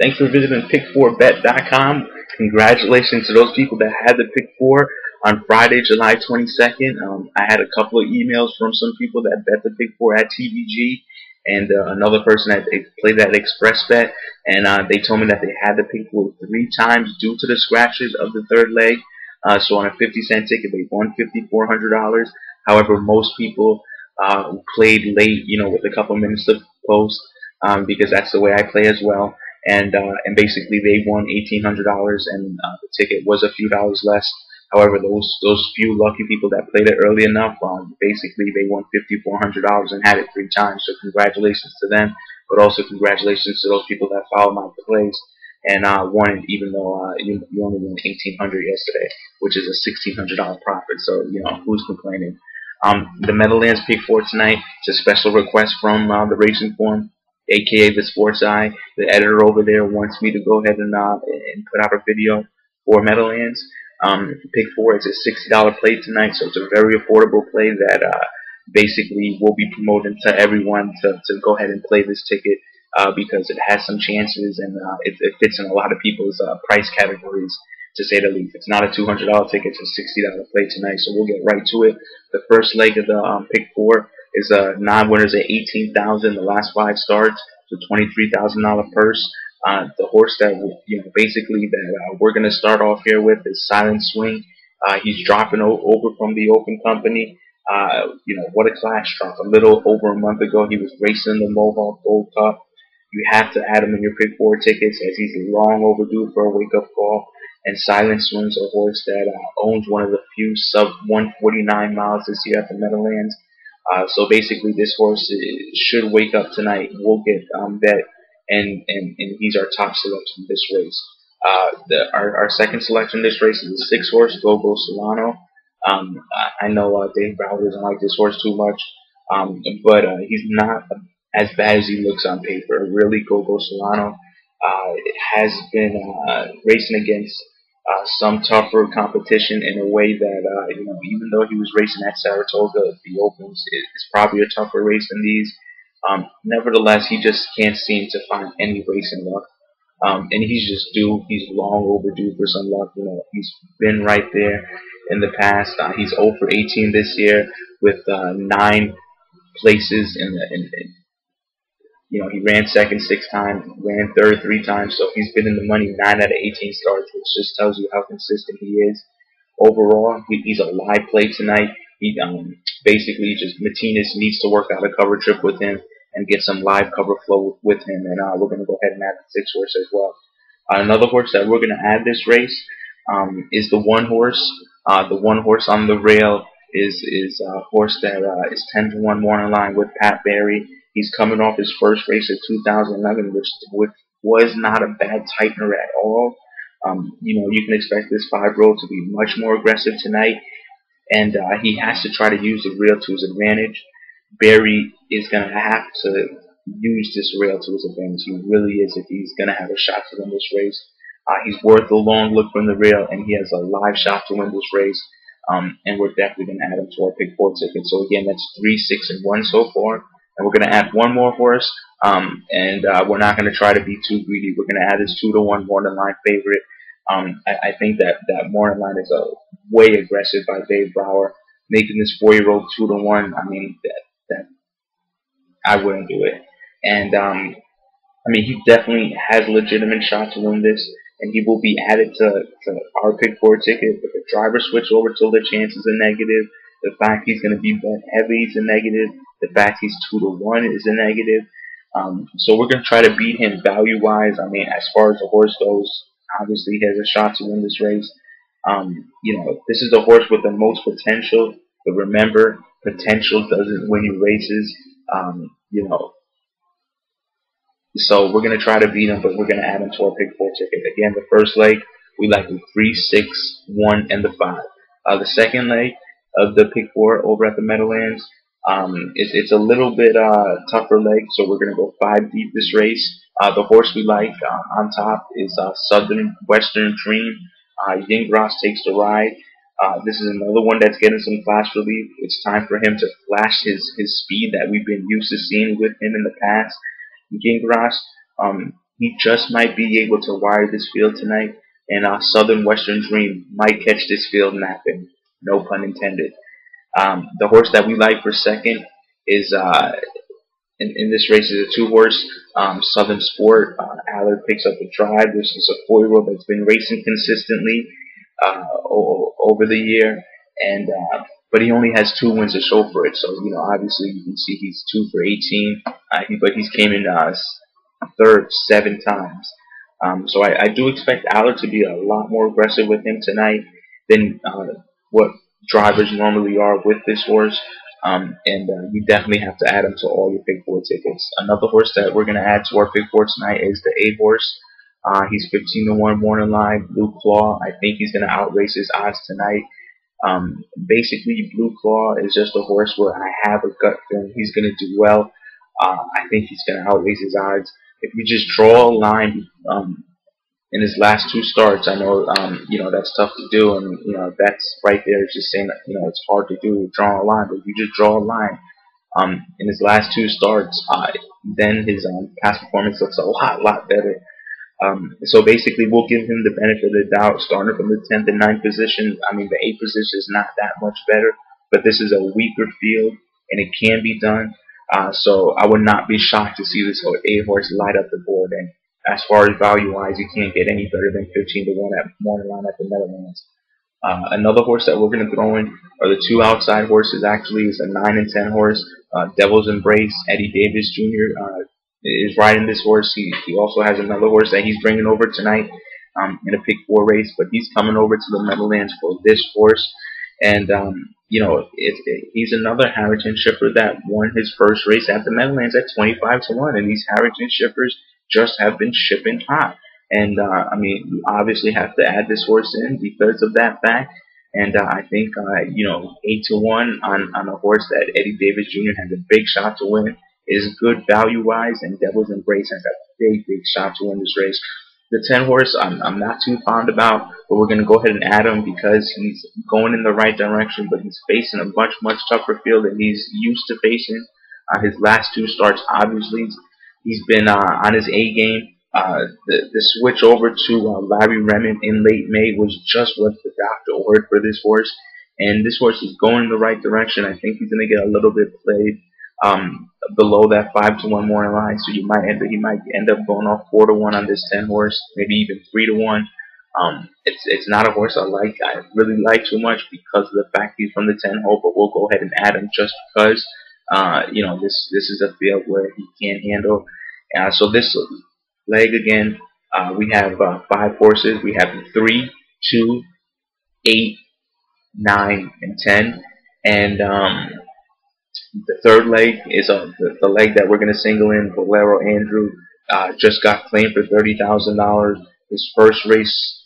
Thanks for visiting pick4bet.com. Congratulations to those people that had the pick 4 on Friday, July 22nd. I had a couple of emails from some people that bet the pick 4 at TVG, and another person that they played that express bet, and they told me that they had the pick 4 three times due to the scratches of the third leg. So on a 50-cent ticket, they won $5,400. However, most people played late, with a couple minutes to post, because that's the way I play as well. And basically they won $1,800, and the ticket was a few dollars less. However, those few lucky people that played it early enough, basically they won $5,400 and had it three times. So congratulations to them, but also congratulations to those people that followed my plays and won it, even though you only won $1,800 yesterday, which is a $1,600 profit. So who's complaining? The Meadowlands pick 4 tonight. It's a special request from the Racing Form, aka the Sports Eye. The editor over there wants me to go ahead and put out a video for Meadowlands. Pick 4 is a $60 play tonight, so it's a very affordable play that basically will be promoting to everyone to go ahead and play this ticket because it has some chances, and it fits in a lot of people's price categories, to say the least. It's not a $200 ticket, it's a $60 play tonight, so we'll get right to it. The first leg of the pick 4 is 9 winners at $18,000. The last 5 starts, so $23,000 purse. The horse that basically that we're gonna start off here with is Silent Swing. He's dropping over from the Open Company. What a class drop! A little over a month ago, he was racing the Mohawk Gold Cup. You have to add him in your pick 4 tickets, as he's long overdue for a wake-up call. And Silent Swing's a horse that owns one of the few sub 149 miles this year at the Meadowlands. So basically, this horse should wake up tonight. We'll get bet, and he's our top selection in this race. Our second selection in this race is the 6 horse Go Solano. I know Dave Brower doesn't like this horse too much, but he's not as bad as he looks on paper. Really, Go Solano has been racing against some tougher competition in a way that even though he was racing at Saratoga, the Opens is probably a tougher race than these. Nevertheless, he just can't seem to find any racing luck, and he's just due. He's long overdue for some luck. He's been right there in the past. He's 0 for 18 this year with 9 places he ran second 6 times, ran third 3 times, so he's been in the money 9 out of 18 starts, which just tells you how consistent he is. Overall, he's a live play tonight. He basically just Martinez needs to work out a cover trip with him and get some live cover flow with him, and we're going to go ahead and add the 6 horse as well. Another horse that we're going to add this race is the 1 horse. The 1 horse on the rail is a horse that is 10-1 morning line with Pat Barry. He's coming off his first race of 2011, which was not a bad tightener at all. You can expect this 5-year-old to be much more aggressive tonight, and he has to try to use the rail to his advantage. Barry is going to have to use this rail to his advantage. He really is, if he's going to have a shot to win this race. He's worth a long look from the rail, and he has a live shot to win this race. And we're definitely going to add him to our pick 4 ticket. So again, that's 3, 6, and 1 so far. And we're going to add one more horse, and we're not going to try to be too greedy. We're going to add this 2-1 morning line favorite. I think that morning line is way aggressive by Dave Brower, making this 4-year-old 2-1. I mean, that I wouldn't do it. And he definitely has a legitimate shot to win this, and he will be added to our pick 4 ticket. But the driver switch over to the chances are negative. The fact he's going to be bet heavy is a negative. The fact he's 2-1 is a negative. So we're going to try to beat him value-wise. As far as the horse goes, obviously he has a shot to win this race. This is the horse with the most potential. But remember, potential doesn't win you races. So we're going to try to beat him, but we're going to add him to our pick 4 ticket. Again, the first leg, we like the 3, 6, 1, and the 5. The second leg of the pick 4 over at the Meadowlands, it's a little bit tougher leg, so we're going to go 5 deep this race. The horse we like on top is Southern Western Dream. Yingras takes the ride. This is another one that's getting some flash relief. It's time for him to flash his speed that we've been used to seeing with him in the past. Yingras, He just might be able to wire this field tonight, and Southern Western Dream might catch this field napping. No pun intended. The horse that we like for second is in this race is a two-horse Southern Sport. Allard picks up the drive. This is a 4-year-old that's been racing consistently over the year, and but he only has 2 wins to show for it. So obviously you can see he's 2 for 18, but he's came in third 7 times. So I do expect Allard to be a lot more aggressive with him tonight than what drivers normally are with this horse. And you definitely have to add him to all your pick 4 tickets. Another horse that we're going to add to our pick 4 tonight is the A horse. He's 15 to 1 morning line, Blue Claw. I think he's going to outrace his odds tonight. Basically, Blue Claw is just a horse where I have a gut feeling he's going to do well. I think he's going to outrace his odds. If you just draw a line in his last 2 starts, I know that's tough to do, and that's right there. It's just saying that it's hard to do, draw a line. But if you just draw a line in his last 2 starts, then his past performance looks a lot better. So basically, we'll give him the benefit of the doubt, starting from the 10th and 9th position. I mean, the 8th position is not that much better, but this is a weaker field, and it can be done. So I would not be shocked to see this A horse light up the board. And as far as value-wise, you can't get any better than 15 to 1 at morning line at the Meadowlands. Another horse that we're going to throw in are the 2 outside horses. Actually, is a 9 and 10 horse, Devil's Embrace. Eddie Davis Jr. Is riding this horse. He also has another horse that he's bringing over tonight in a pick 4 race, but he's coming over to the Meadowlands for this horse. And he's another Harrington shipper that won his first race at the Meadowlands at 25 to 1, and these Harrington shippers just have been shipping hot. And you obviously have to add this horse in because of that fact. And I think 8 to 1 on a horse that Eddie Davis Jr. has a big shot to win is good value-wise, and Devil's Embrace has a big shot to win this race. The 10 horse, I'm not too fond about, but we're going to go ahead and add him because he's going in the right direction, but he's facing a much tougher field than he's used to facing. His last 2 starts, obviously, he's been on his A game. The switch over to Larry Remen in late May was just what the doctor ordered for this horse, and this horse is going in the right direction. I think he's going to get a little bit played below that 5 to 1 morning line, so he might end up going off 4 to 1 on this 10 horse, maybe even 3 to 1. It's not a horse I really like too much because of the fact he's from the 10 hole, but we'll go ahead and add him just because this is a field where he can't handle. So this leg again, we have 5 horses. We have 3, 2, 8, 9, and 10, and the third leg is the leg that we're going to single in. Bolero Andrew just got claimed for $30,000. His first race,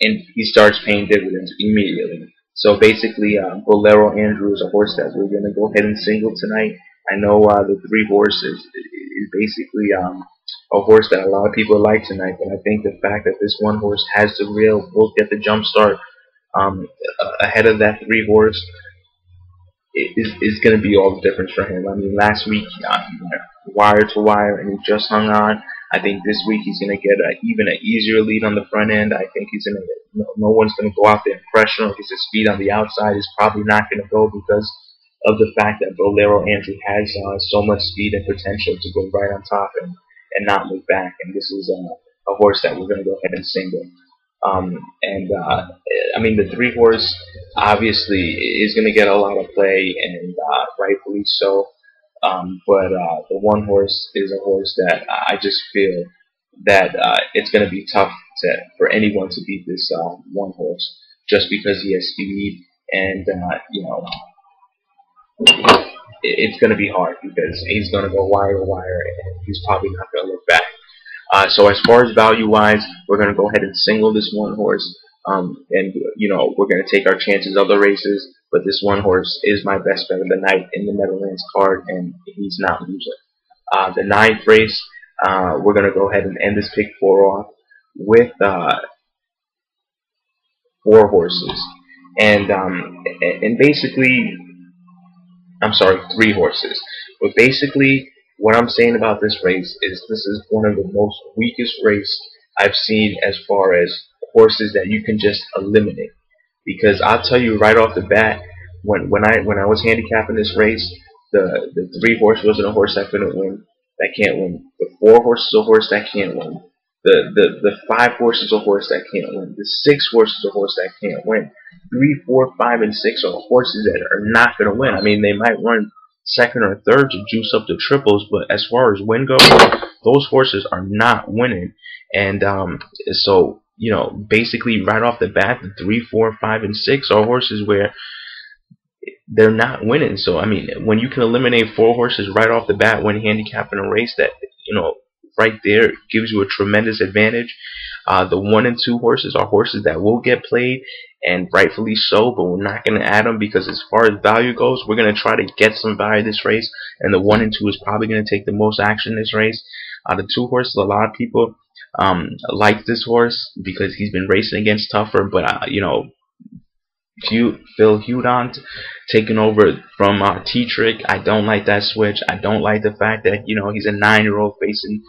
and he starts paying dividends immediately. So basically, Bolero Andrew is a horse that we're going to go ahead and single tonight. I know the 3 horses is basically a horse that a lot of people like tonight, but I think the fact that this 1 horse has the real will get the jump start ahead of that 3 horse is going to be all the difference for him. I mean, last week he went wire to wire and he just hung on. I think this week he's going to get even an easier lead on the front end. I think he's going to no one's going to go out there and pressure him because his speed on the outside is probably not going to go because of the fact that Bolero Andrew has so much speed and potential to go right on top and not look back. And this is a horse that we're going to go ahead and single. The 3 horse obviously is going to get a lot of play, and rightfully so. But the 1 horse is a horse that I just feel that it's going to be tough for anyone to beat this 1 horse just because he has speed, and it's going to be hard because he's going to go wire to wire, and he's probably not going to look back. So as far as value-wise, we're going to go ahead and single this 1 horse, and we're going to take our chances other races. But this 1 horse is my best bet of the night in the Meadowlands card, and he's not losing. The 9th race, we're going to go ahead and end this pick 4 off with 4 horses, and basically, I'm sorry, 3 horses. But basically, what I'm saying about this race is this is one of the most weakest race I've seen as far as horses that you can just eliminate. Because I'll tell you right off the bat, when I was handicapping this race, the 3 horse wasn't a horse that couldn't win, that can't win. The 4 horse is a horse that can't win. The 5 horse is a horse that can't win. The 6 horse is a horse that can't win. 3, 4, 5, and 6 are horses that are not going to win. I mean, they might run second or third to juice up the triples, but as far as win goes, those horses are not winning. And so basically right off the bat, the 3, 4, 5, and 6 are horses where they're not winning. So I mean, when you can eliminate 4 horses right off the bat when handicapping a race, that right there gives you a tremendous advantage. The 1 and 2 horses are horses that will get played, and rightfully so, but we're not going to add them because as far as value goes, we're going to try to get some value this race, and the 1 and 2 is probably going to take the most action this race. The 2 horses, a lot of people like this horse because he's been racing against tougher, but Phil Hudon taking over from T-Trick. I don't like that switch. I don't like the fact that he's a 9-year-old facing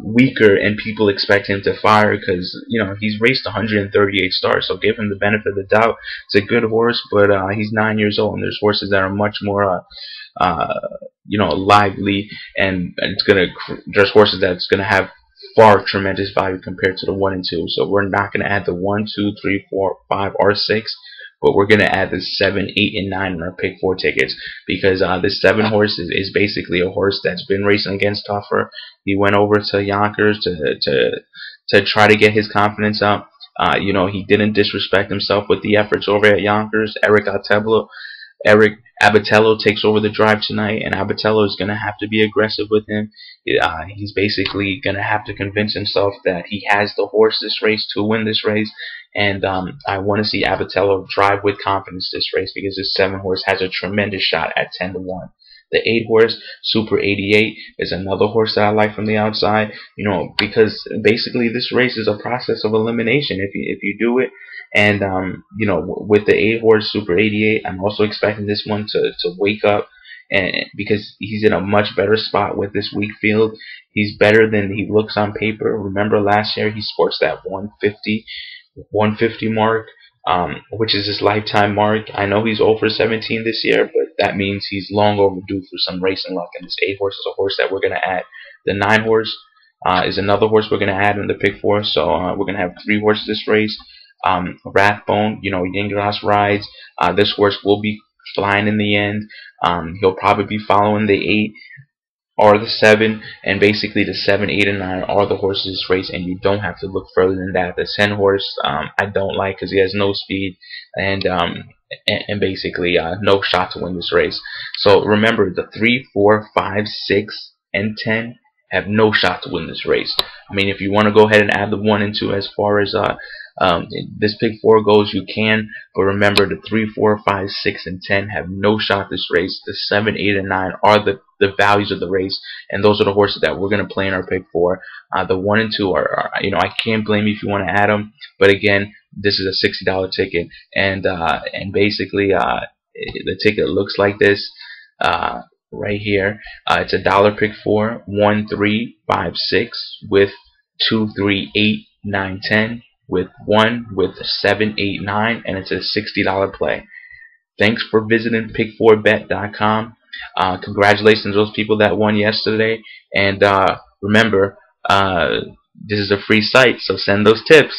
weaker, and people expect him to fire because he's raced 138 starts. So give him the benefit of the doubt. It's a good horse, but he's 9 years old, and there's horses that are much more lively, and there's horses that's gonna have far tremendous value compared to the 1 and 2. So we're not gonna add the 1, 2, 3, 4, 5, or 6. But we're going to add the 7, 8, and 9 in our pick 4 tickets because this 7 horse is basically a horse that's been racing against tougher. He went over to Yonkers to try to get his confidence up. He didn't disrespect himself with the efforts over at Yonkers. Eric Abatello takes over the drive tonight, and Abatello is going to have to be aggressive with him. He's basically going to have to convince himself that he has the horse this race to win this race. And I want to see Abatello drive with confidence this race because this 7 horse has a tremendous shot at 10-1. The 8 horse, Super 88, is another horse that I like from the outside. Because basically this race is a process of elimination if you do it. And with the 8 horse, Super 88, I'm also expecting this one to wake up. And because he's in a much better spot with this weak field, he's better than he looks on paper. Remember last year he sports that 150 mark, which is his lifetime mark. I know he's over 17 this year, but that means he's long overdue for some racing luck. And this 8 horse is a horse that we're going to add. The 9 horse is another horse we're going to add in the pick 4. So we're going to have 3 horses this race. Rathbone, Yingras rides. This horse will be flying in the end. He'll probably be following the 8 or the 7, and basically the 7, 8, and 9 are the horses this race, and you don't have to look further than that. The 10 horse I don't like because he has no speed and basically no shot to win this race. So remember, the 3, 4, 5, 6, and 10 have no shot to win this race. I mean, if you want to go ahead and add the 1 and 2 as far as this pick 4 goes, you can, but remember the 3, 4, 5, 6, and 10 have no shot this race. The 7, 8, and 9 are the values of the race, and those are the horses that we're going to play in our pick 4. The 1 and 2 are I can't blame you if you want to add them, but again, this is a $60 ticket, and basically the ticket looks like this right here. It's a $1 pick 4, 1, 3, 5, 6 with 2, 3, 8, 9, 10. With 1, with 7, 8, 9, and it's a $60 play. Thanks for visiting pick4bet.com. Congratulations to those people that won yesterday. And remember, this is a free site, so send those tips.